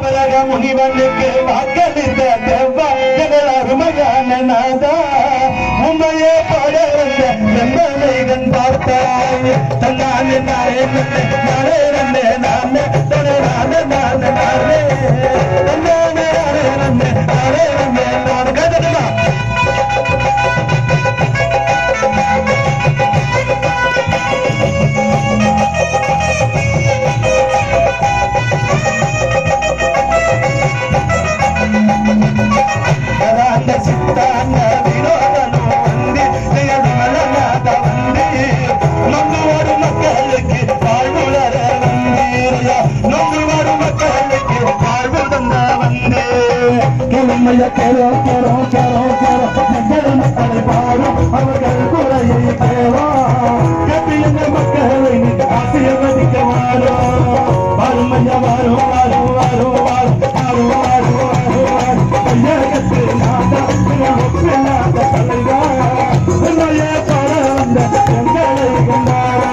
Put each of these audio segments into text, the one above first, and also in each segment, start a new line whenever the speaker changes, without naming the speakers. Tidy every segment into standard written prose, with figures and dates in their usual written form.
முனிவனுக்கு வாக்களித்த தேவா எங்கள் அருமையான நாதா உண்மையே பாட வந்த செம்மலைகன் பார்த்தாய் தன்னானே நானே நானே நன்னே நானே நானே நானே நானே நானே தன்னானே நானே நன்னே நானே நன்னே நானே கதமா சித்தான வினோதனும் வந்து நிகழ்மலநாத வந்து நொங்குவாடு மக்களுக்கு வாழ்வுளர வந்தீரையா நொங்குவாடு மக்களுக்கு வாழ்வு தந்த வந்து கிழமைய கேளோம் கேளோம் கேளோம் கேளோம் மக்கள் மக்களை பாடும் அவர்கள் குறையை கேளோம் கேட்டு எங்கள் மக்களை ஆசீர்வதிக்க வாரும் வறுமைய வாரும் வாரும் வாரும் வாரும் வாரும் வாரும் வாரும் கையகத்து நாதா ஒப்பில்லாத தலைவா உன்னையே பாட வந்த எங்களை கொண்டாரா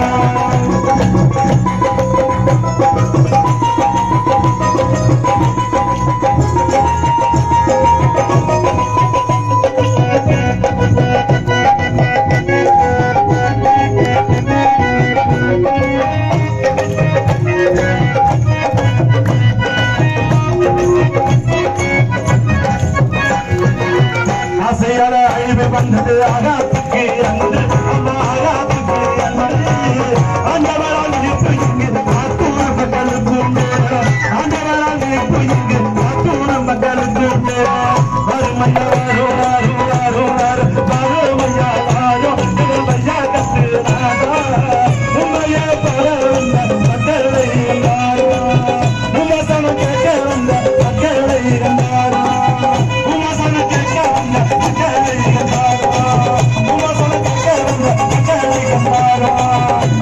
ஆசையால அழிவு வந்தது ஆகாத்துக்கு அன்று ஆகாத்துக்கு ஆண்டவரால் இப்போ இங்கு ஆத்தூர மக்களுக்கு ஆண்டவரால் இப்போ இங்கு ஆத்தூர மக்களுக்கு வறுமையா வறுமையா வறுமையா கத்து உண்மையா பல மக்களை உமசனம் கேட்க வந்த மக்களை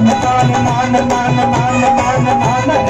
na na na na na na na